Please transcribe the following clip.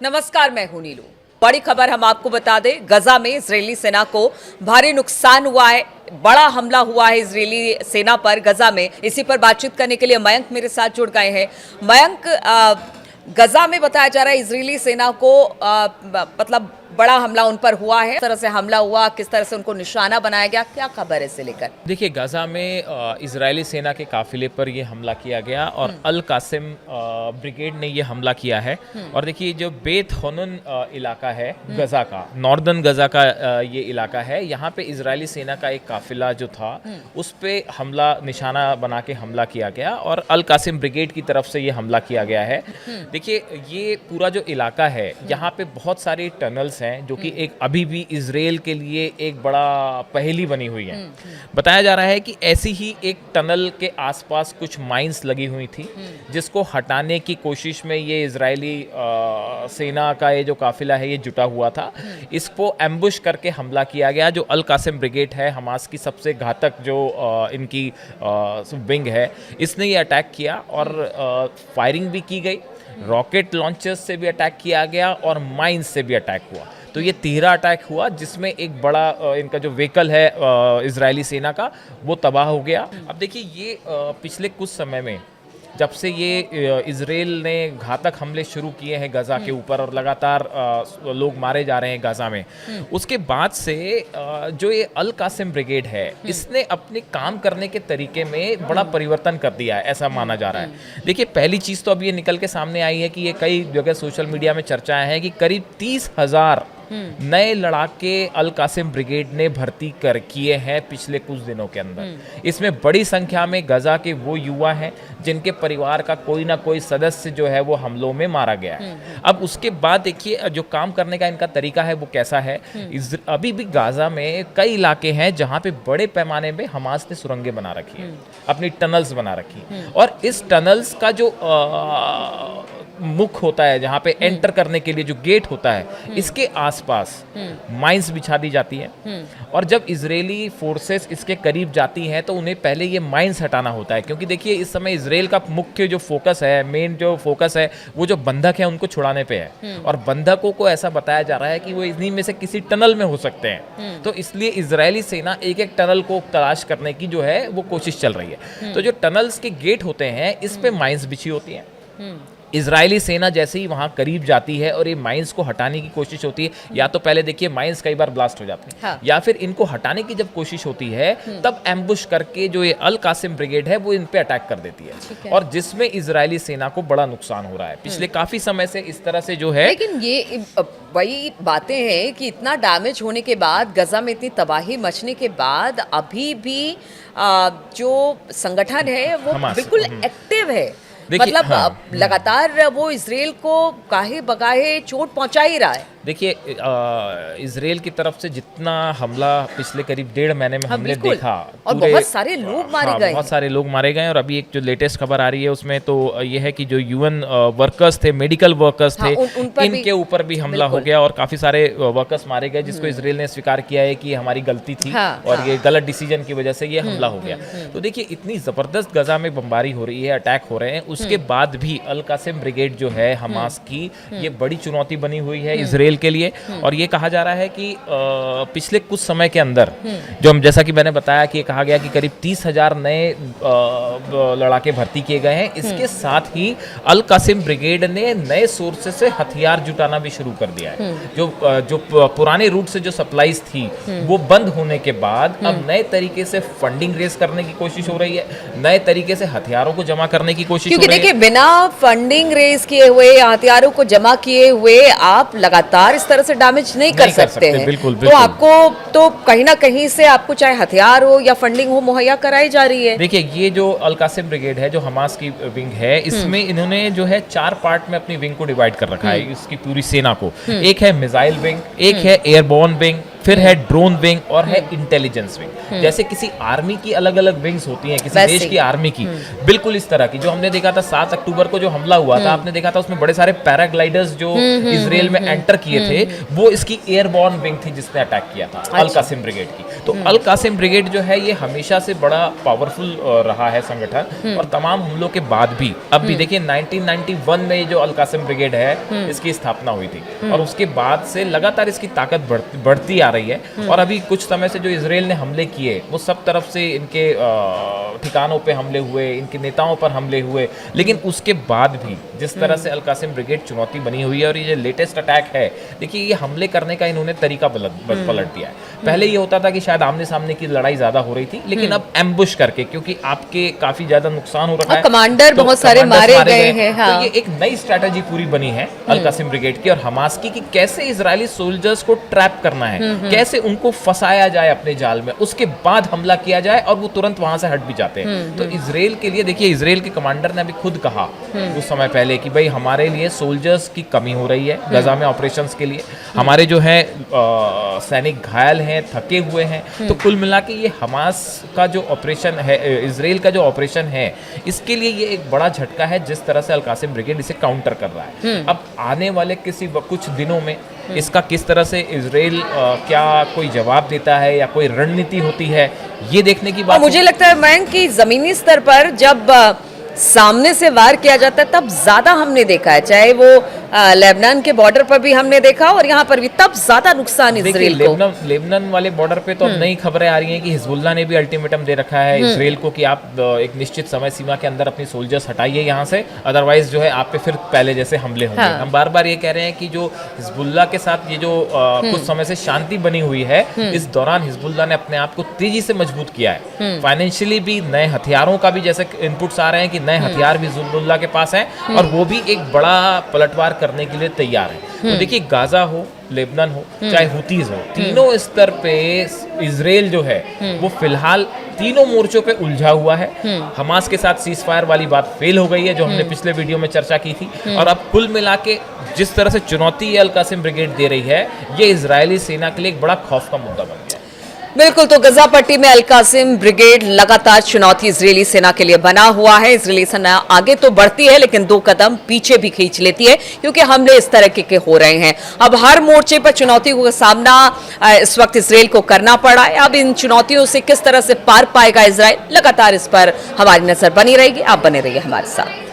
नमस्कार, मैं हूं नीलू। बड़ी खबर हम आपको बता दें, गजा में इजरायली सेना को भारी नुकसान हुआ है। बड़ा हमला हुआ है इजरायली सेना पर गजा में। इसी पर बातचीत करने के लिए मयंक मेरे साथ जुड़ गए हैं। मयंक, गजा में बताया जा रहा है इजरायली सेना को मतलब बड़ा हमला उन पर हुआ है। किस तरह से हमला हुआ, किस तरह से उनको निशाना बनाया गया, क्या खबर है इससे लेकर? देखिए, गजा में इजरायली सेना के काफिले पर ये हमला किया गया और अल कासिम ब्रिगेड ने ये हमला किया है। और देखिए, जो बेत हनून इलाका है गजा का, नॉर्दर्न गजा का ये इलाका है, यहाँ पे इजरायली सेना का एक काफिला जो था उस पे हमला निशाना बना के हमला किया गया और अल कासिम ब्रिगेड की तरफ से ये हमला किया गया है। देखिए, ये पूरा जो इलाका है, यहाँ पे बहुत सारे टनल्स हैं जो कि एक अभी भी इजराइल के लिए एक बड़ा पहेली बनी हुई है। बताया जा रहा है कि ऐसी ही एक टनल के आसपास कुछ माइंस लगी हुई थी, जिसको हटाने की कोशिश में ये इजरायली सेना का ये जो काफिला है ये जुटा हुआ था। इसको एम्बुश करके हमला किया गया। जो अल कासिम ब्रिगेड है, हमास की सबसे घातक जो इनकी विंग है, इसने ये अटैक किया और फायरिंग भी की गई। रॉकेट लॉन्चर्स से भी अटैक किया गया और माइंस से भी अटैक हुआ। तो ये 13 अटैक हुआ, जिसमें एक बड़ा इनका जो व्हीकल है इजरायली सेना का, वो तबाह हो गया। अब देखिए, ये पिछले कुछ समय में जब से ये इजराइल ने घातक हमले शुरू किए हैं गजा के ऊपर और लगातार लोग मारे जा रहे हैं गजा में, उसके बाद से जो ये अल कासिम ब्रिगेड है, इसने अपने काम करने के तरीके में बड़ा परिवर्तन कर दिया है, ऐसा माना जा रहा है। देखिए, पहली चीज़ तो अब ये निकल के सामने आई है कि ये कई जगह सोशल मीडिया में चर्चाएं हैं कि करीब 30,000 नए लड़ाके अल कासिम ब्रिगेड ने भर्ती कर किए हैं पिछले कुछ दिनों के अंदर। इसमें बड़ी संख्या में गजा के वो युवा हैं जिनके परिवार का कोई ना कोई सदस्य जो है वो हमलों में मारा गया है। अब उसके बाद देखिए, जो काम करने का इनका तरीका है वो कैसा है। अभी भी गाजा में कई इलाके हैं जहाँ पे बड़े पैमाने में हमास ने सुरंगें बना रखी हैं, अपनी टनल्स बना रखी हैं। और इस टनल्स का जो मुख होता है, जहाँ पे एंटर करने के लिए जो गेट होता है, इसके आसपास माइंस बिछा दी जाती है। और जब इजरायली फोर्सेस इसके करीब जाती हैं तो उन्हें पहले ये माइंस हटाना होता है, क्योंकि देखिए, इस समय इजराइल का मुख्य जो फोकस है, मेन जो फोकस है, वो जो बंधक है उनको छुड़ाने पे है। और बंधकों को ऐसा बताया जा रहा है कि वो इन्हीं में से किसी टनल में हो सकते हैं। तो इसलिए इजरायली सेना एक एक टनल को तलाश करने की जो है वो कोशिश चल रही है। तो जो टनल्स के गेट होते हैं, इस पे माइंस बिछी होती हैं। इजरायली सेना जैसे ही वहां करीब जाती है और ये माइंस को हटाने की कोशिश होती है, या तो पहले देखिए माइंस कई बार ब्लास्ट हो जाते हैं, हाँ। या फिर इनको हटाने की जब कोशिश होती है तब एम्बुश करके जो ये अल कासिम ब्रिगेड है वो इन पे अटैक कर देती है। और जिसमें इजरायली सेना को बड़ा नुकसान हो रहा है पिछले काफी समय से इस तरह से जो है। लेकिन ये वही बातें हैं कि इतना डैमेज होने के बाद, गजा में इतनी तबाही मचने के बाद, अभी भी जो संगठन है वो बिल्कुल एक्टिव है। मतलब लगातार वो इजराइल को काहे बगाहे चोट पहुंचा ही रहा है। देखिए, इजराइल की तरफ से जितना हमला पिछले करीब 1.5 महीने में हमने देखा, और बहुत सारे लोग मारे गए, बहुत सारे लोग मारे गए। और अभी एक जो लेटेस्ट खबर आ रही है उसमें तो ये है कि जो यूएन वर्कर्स थे, मेडिकल वर्कर्स थे, इनके ऊपर भी हमला हो गया और काफी सारे वर्कर्स मारे गए, जिसको इजराइल ने स्वीकार किया है कि हमारी गलती थी और ये गलत डिसीजन की वजह से ये हमला हो गया। तो देखिए, इतनी जबरदस्त गजा में बमबारी हो रही है, अटैक हो रहे हैं, उसके बाद भी अल कासिम ब्रिगेड जो है हमास की, ये बड़ी चुनौती बनी हुई है इजराइल के लिए। और ये कहा जा रहा है कि पिछले कुछ समय के अंदर जो हम, जैसा कि मैंने बताया कि कहा गया कि करीब 30,000 नए लड़ाके भर्ती किए गए हैं। इसके साथ ही अल कासिम ब्रिगेड ने नए सोर्सेस से हथियार जुटाना भी शुरू कर दिया है। जो पुराने रूट से जो सप्लाईज थी वो बंद होने के बाद अब नए तरीके से फंडिंग रेज करने की कोशिश हो रही है, नए तरीके से हथियारों को जमा करने की कोशिश हो रही है। देखिए, बिना फंडिंग रेज किए हुए, हथियारों को जमा किए हुए आप लगातार इस तरह से डैमेज नहीं कर सकते हैं। बिल्कुल। तो आपको तो कहीं ना कहीं से आपको चाहे हथियार हो या फंडिंग हो मुहैया कराई जा रही है। देखिए, ये जो अल कासिम ब्रिगेड है, जो हमास की विंग है, इसमें इन्होंने जो है 4 पार्ट में अपनी विंग को डिवाइड कर रखा है, इसकी पूरी सेना को। एक है मिसाइल विंग, एक है एयरबोर्न विंग, फिर है ड्रोन विंग और है इंटेलिजेंस विंग। जैसे किसी आर्मी की अलग अलग विंग्स होती हैं, किसी वैसे देश की आर्मी की, बिल्कुल इस तरह की। जो हमने देखा था 7 अक्टूबर को जो हमला हुआ था, आपने देखा था उसमें बड़े सारे पैराग्लाइडर्स जो इजराइल में एंटर किए थे, वो इसकी एयरबॉर्न विंग थी जिसने अटैक किया था अल कासिम ब्रिगेड की। तो अल कासिम ब्रिगेड जो है ये हमेशा से बड़ा पावरफुल रहा है संगठन, और तमाम हमलों के बाद भी, अब भी देखिए 1991 में जो अल कासिम ब्रिगेड है इसकी स्थापना हुई थी, और उसके बाद से लगातार इसकी ताकत बढ़ती आ रही है। और अभी कुछ समय से जो इजराइल ने हमले किए, वो सब तरफ से इनके ठिकानों पे हमले हुए, इनके नेताओं पर हमले हुए, लेकिन उसके बाद भी जिस तरह से अल कासिम ब्रिगेड चुनौती बनी हुई है, और ये लेटेस्ट अटैक है, देखिए ये हमले करने का इन्होंने तरीका पलट दिया है। पहले ये होता था कि शायद आमने सामने की लड़ाई ज्यादा हो रही थी, लेकिन अब एम्बुश करके, क्योंकि आपके काफी ज्यादा नुकसान हो रखा है, कमांडर बहुत सारे मारे गए हैं। तो ये एक नई स्ट्रैटेजी पूरी बनी है अल कासिम ब्रिगेड की और हमास की, कि कैसे इजरायली सोल्जर्स को ट्रैप करना है, कैसे उनको फंसाया जाए अपने जाल में, उसके बाद हमला किया जाए और वो तुरंत वहां से हट भी जाते हैं। तो इजराइल के लिए देखिए, इजराइल के कमांडर ने अभी खुद कहा कुछ समय पहले कि भाई हमारे लिए सोल्जर्स की कमी हो रही है गजा में ऑपरेशंस के लिए, हमारे जो है सैनिक घायल हैं, थके हुए हैं। तो कुल मिला के ये हमास का जो ऑपरेशन है, इजराइल का जो ऑपरेशन है, इसके लिए ये एक बड़ा झटका है जिस तरह से अल कासिम ब्रिगेड इसे काउंटर कर रहा है। अब आने वाले कुछ दिनों में इसका किस तरह से इजराइल क्या कोई जवाब देता है या कोई रणनीति होती है, ये देखने की बात। मुझे लगता है मयंक कि जमीनी स्तर पर जब सामने से वार किया जाता है तब ज्यादा हमने देखा है, चाहे वो लेबनान के बॉर्डर पर भी हमने देखा और यहाँ पर भी, तब ज्यादा नुकसान इजराइल को। लेबनान वाले बॉर्डर पे तो अब नई खबरें आ रही हैं कि हिजबुल्लाह ने भी अल्टीमेटम दे रखा है इजराइल को कि आप एक निश्चित समय सीमा के अंदर अपनी सोल्जर्स हटाइए यहाँ से, अदरवाइज जो है आप पे फिर पहले जैसे हमले होंगे। हम बार बार ये कह रहे हैं कि जो हिजबुल्लाह के साथ ये जो कुछ समय से शांति बनी हुई है, इस दौरान हिजबुल्लाह ने अपने आप को तेजी से मजबूत किया है, फाइनेंशियली भी, नए हथियारों का भी जैसे इनपुट्स आ रहे हैं कि नए हथियार भी हिजबुल्लाह के पास हैं, और वो भी एक बड़ा पलटवार करने के लिए तैयार है। तो देखिए, गाजा हो, लेबनान हो, चाहे हुतीज हो, तीनों स्तर पे इजराइल जो है वो फिलहाल तीनों मोर्चों पे उलझा हुआ है। हमास के साथ सीज फायर वाली बात फेल हो गई है, जो हमने पिछले वीडियो में चर्चा की थी, और अब कुल मिला के जिस तरह से चुनौती अल कासिम ब्रिगेड दे रही है, ये इजरायली सेना के लिए एक बड़ा खौफ का मुद्दा बन गया। बिल्कुल, तो गजा पट्टी में अल कासिम ब्रिगेड लगातार चुनौती इजरायली सेना के लिए बना हुआ है। इजरायली सेना आगे तो बढ़ती है लेकिन 2 कदम पीछे भी खींच लेती है, क्योंकि हमले इस तरह के हो रहे हैं। अब हर मोर्चे पर चुनौतियों का सामना इस वक्त इजराइल को करना पड़ा है। अब इन चुनौतियों से किस तरह से पार पाएगा इजराइल, लगातार इस पर हमारी नजर बनी रहेगी। आप बने रहिए हमारे साथ।